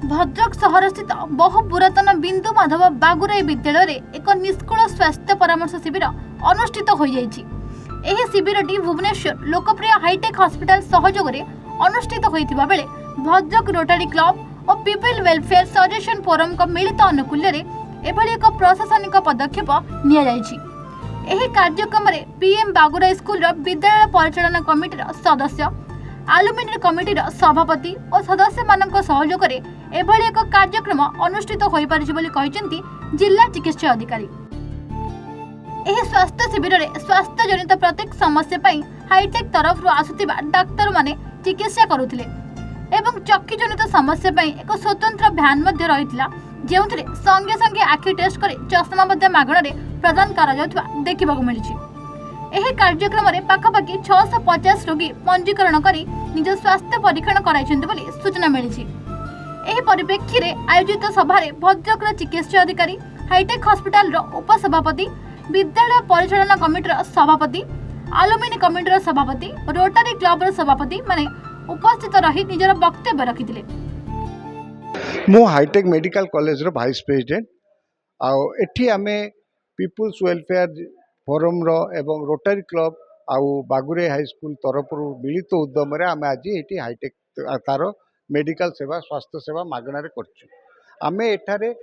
भद्रक सहर स्थित बहु पुरातन बिंदु माधव बागुराई विद्यालय एक निष्कूल स्वास्थ्य परामर्श शिविर अनुष्ठित हो जाइछि। एही शिविरटी भुवनेश्वर लोकप्रिय हाईटेक हॉस्पिटल सहयोग में अनुष्ठित होइतिबा बेले भद्रक रोटरी क्लब और पीपल वेलफेयर सजेशन फोरम को मिलित अनुकूल्य एभली एक प्रशासनिक पदक्षेप निया जाइछि। एही कार्यक्रम में पीएम बागुराई स्कूल विद्यालय परिचालन कमिटीर सदस्य आलुमिनी कमिटीर सभापति और सदस्य मानक सहयोग में एभली एक कार्यक्रम अनुष्ठित हो पारिछि बोली कहिसेंती जिला चिकित्सा अधिकारी। एही स्वास्थ्य शिविर में स्वास्थ्य जनित प्रत्येक समस्या पई हाईटेक तरफ आसुथिबा डाक्टर माने चिकित्सा करुथिले एवं चक्षु जनित समस्या पई एक स्वतंत्र भ्यान मध्ये रहितला जेउथिरे संगे संगे आखि टेस्ट करे चश्मा मध्ये मागणारे प्रदान करा जाउथबा देखिबाकू मिलिछि। एही कार्यक्रम में पाखापाखि 650 रोगी पंजीकरण करी निज स्वास्थ्य परीक्षण कराइछन्ते बोली सूचना मिलिछि। एही परिप्रेक्षी रे आयोजित सभा रे भद्रक चिकित्सा अधिकारी हाईटेक हॉस्पिटल रो उपसभापति विद्यालय परिचालन कमिटीर सभापति आलुमिनी कमिटीर सभापति रोटरी क्लब रो सभापति माने उपस्थित रही निजर वक्तव्य रखिथिले। मु हाईटेक मेडिकल कॉलेज रो वाइस प्रेसिडेंट आउ एठी आमे पीपुल्स वेलफेयर फोरम रो एवं रोटरी क्लब आउ बागुरे हाई स्कूल तरफ मिलित उद्यम रे आमे आज एठी हाईटेक तार मेडिकल सेवा स्वास्थ्य सेवा मागणार करछु। आमे एठारे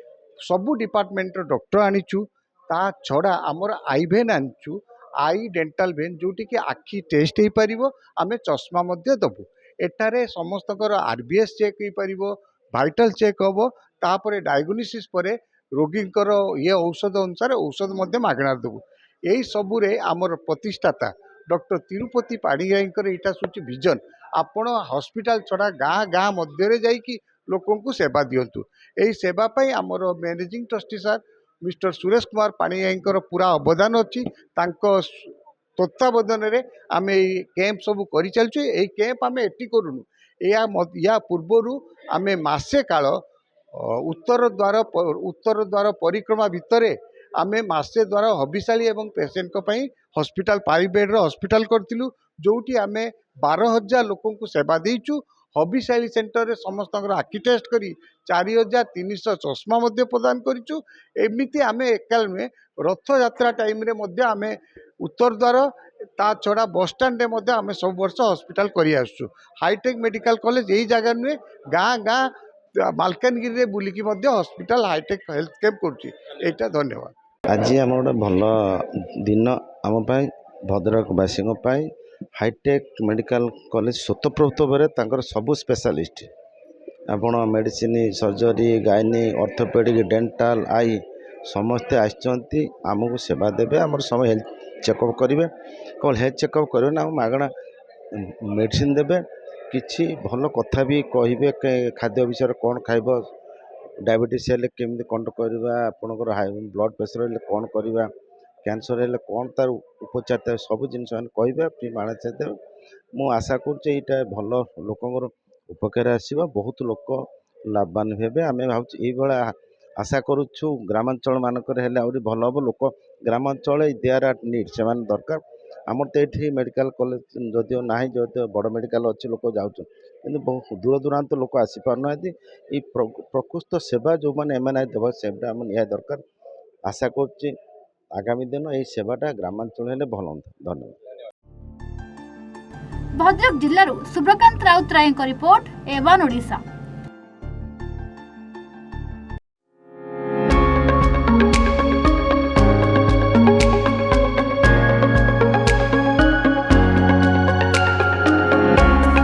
सबु डिपार्टमेंट रो डॉक्टर आनिछु ता छड़ा आमर आई भेन आनिछु आई डेंटल भेन जोटी कि आखि टेस्ट हे परिबो आमे चश्मा मध्ये दबु। एठारे समस्तकर आरबीएस चेक हे परिबो भाइटल चेक हम तापर डायग्नोसिस पर रोगींकर ये औषध अनुसार औषध मध्य मागणार देबू। यही सबुरे आमर प्रतिष्ठाता डॉक्टर तिरुपति पाणिग्राहींकर एटा सुची विजन आपण हॉस्पिटल छड़ा गाँ गाँ मध्य जाइकी लोकों को सेवा दियंतु। यही सेवा पाई आमर managing trustee sir mister Suresh Kumar पाणिग्राहींकर पूरा अवदान अच्छी तत्वावधान रे आमे कैंप सब करि चलछु। एई कैंप आमे एटी करूनु या पूर्वरु आमे मासे काल उत्तर द्वार परिक्रमा भितरे आमे मासे द्वार हबिशाली एवं पेशेंट को पई हॉस्पिटल 5 बेड रो हॉस्पिटल करथिलु जोटी आमे 12,000 लोकों को सेवा देइछु। हबिशाली सेंटर रे समस्त आखि टेस्ट करी 4,300 चश्मा मध्य प्रदान करिछु। एमिति आमे एकाल में रथ यात्रा टाइम रे मध्य आमे उत्तर द्वार ता छड़ा बस स्टैंड रे मध्य आमे सब वर्ष हॉस्पिटल करी आसछु। हाईटेक मेडिकल कॉलेज यही जगह नुहे गाँ गाँ मालकानगिरी रे बुलिकी मध्य हॉस्पिटल हाईटेक हेल्थ कैंप करछि। एटा धन्यवाद। आज आम गोटे भल दिन आम भद्रकवासी हाईटेक मेडिकल कॉलेज स्वतःप्रभुत्व भाव तांकर सबु स्पेशलिस्ट आपण medicine surgery gynae orthopaedic dental eye समस्ते आसचंती आमको सेवा देवे आम सब हेल्थ चेकअप करेंगे केवल हेल्थ चेकअप करेंगे ना मागणा मेडिसिन देवे किसी भल कथा भी कहे खाद्य विषय कौन खाइब डायबिटीज हेल्ले केमी कंट्रोल करवा आपंकर हाई ब्लड प्रेशर हेल्ले कौन करवा कैंसर हेल्ले कौन तार उपचार सब जिन कहे फ्री माणा देवे। मु आशा करुँचा भल लोकर उपकार आसो बहुत लोक लाभवान हे आम भाव आशा करुच्छू ग्रामांचल मानक आहरी भल हम लोक ग्रामांचल दे आर आट नीड से दरकार आमर तो ये मेडिकल कॉलेज जदिव ना जो बड़ मेडिकल अच्छी लोक जाऊँ कि बहुत दूर दूरांत लोक आसी पारना ये प्रकृत सेवा जो मैंने एम देव सेवा आम निया दरकार। आशा कर आगामी दिन ये सेवाटा ग्रामांचल हेल्ले भल होता। धन्यवाद। भद्रक जिल्लारू सुब्रकांत राउतराय रिपोर्ट एवन ओडिशा।